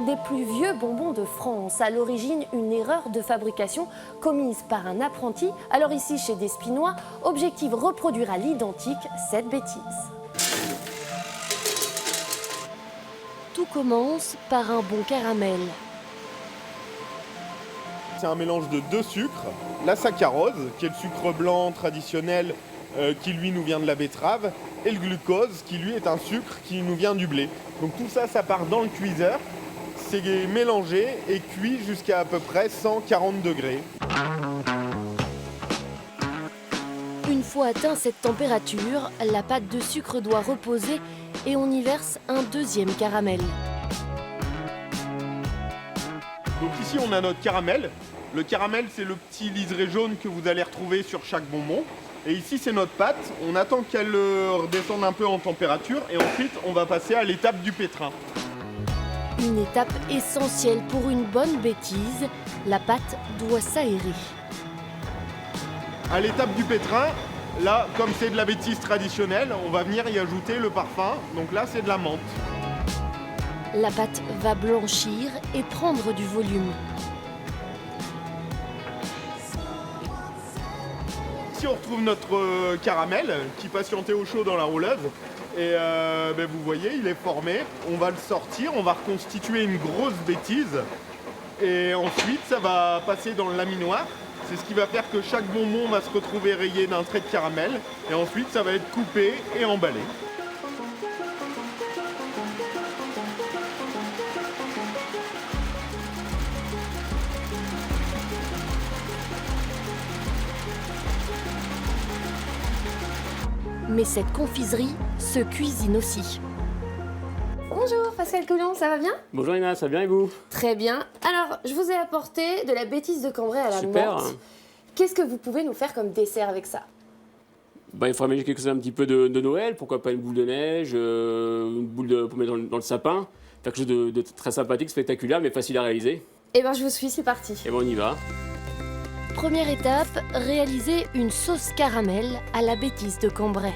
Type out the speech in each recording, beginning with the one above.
des plus vieux bonbons de France. À l'origine, une erreur de fabrication commise par un apprenti. Alors ici, chez Despinois, objectif reproduire à l'identique cette bêtise. Tout commence par un bon caramel. C'est un mélange de deux sucres, la saccharose, qui est le sucre blanc traditionnel qui lui nous vient de la betterave, et le glucose, qui lui est un sucre qui nous vient du blé. Donc tout ça, ça part dans le cuiseur, c'est mélangé et cuit jusqu'à à peu près 140 degrés. Une fois atteint cette température, la pâte de sucre doit reposer et on y verse un deuxième caramel. Donc ici, on a notre caramel. Le caramel, c'est le petit liseré jaune que vous allez retrouver sur chaque bonbon. Et ici, c'est notre pâte. On attend qu'elle redescende un peu en température et ensuite, on va passer à l'étape du pétrin. Une étape essentielle pour une bonne bêtise, la pâte doit s'aérer. À l'étape du pétrin, là, comme c'est de la bêtise traditionnelle, on va venir y ajouter le parfum. Donc là, c'est de la menthe. La pâte va blanchir et prendre du volume. Ici, on retrouve notre caramel qui patientait au chaud dans la rouleuse. Et vous voyez, il est formé. On va le sortir, on va reconstituer une grosse bêtise. Et ensuite, ça va passer dans le laminoir. C'est ce qui va faire que chaque bonbon va se retrouver rayé d'un trait de caramel. Et ensuite, ça va être coupé et emballé. Mais cette confiserie se cuisine aussi. Bonjour Pascal Coulon, ça va bien? Bonjour Ina, ça va bien et vous? Très bien. Alors, je vous ai apporté de la bêtise de Cambrai à la Super. menthe. Qu'est-ce que vous pouvez nous faire comme dessert avec ça? Il faudra mélanger quelque chose un petit peu de Noël, pourquoi pas une boule de neige, une boule pour mettre dans le sapin. Faire quelque chose de très sympathique, spectaculaire, mais facile à réaliser. Eh ben, je vous suis, c'est parti. Et bon, on y va. Première étape, réaliser une sauce caramel à la bêtise de Cambrai.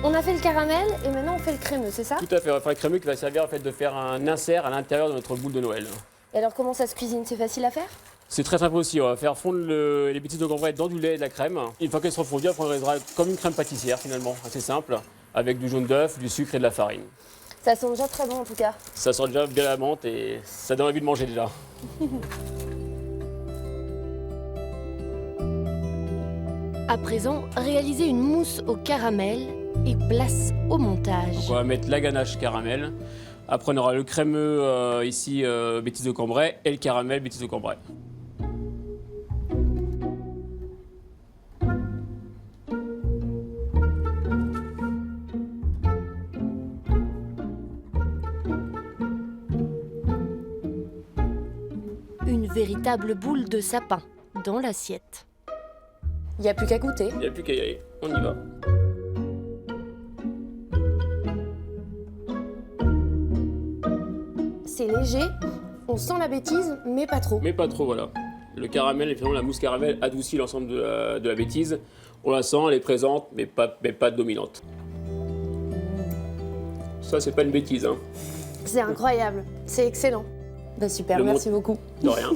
On a fait le caramel et maintenant on fait le crémeux, c'est ça? Tout à fait, on va faire le crémeux qui va servir en fait, de faire un insert à l'intérieur de notre boule de Noël. Et alors, comment ça se cuisine? C'est facile à faire? C'est très simple aussi, on va faire fondre les bêtises de Cambrai dans du lait et de la crème. Une fois qu'elles seront fondues, après on réalisera comme une crème pâtissière finalement, assez simple, avec du jaune d'œuf, du sucre et de la farine. Ça sent déjà très bon en tout cas. Ça sent déjà bien la menthe et ça donne envie de manger déjà. À présent, réaliser une mousse au caramel et place au montage. Donc on va mettre la ganache caramel. Après on aura le crémeux ici bêtises de Cambrai et le caramel bêtises de Cambrai. Une véritable boule de sapin dans l'assiette. Il n'y a plus qu'à goûter. Il n'y a plus qu'à y aller, on y va. C'est léger, on sent la bêtise, mais pas trop. Mais pas trop, voilà. Le caramel et finalement la mousse caramel adoucit l'ensemble de la bêtise. On la sent, elle est présente, mais pas dominante. Ça, c'est pas une bêtise, hein. C'est incroyable, c'est excellent. Bah super, Le merci beaucoup. De rien.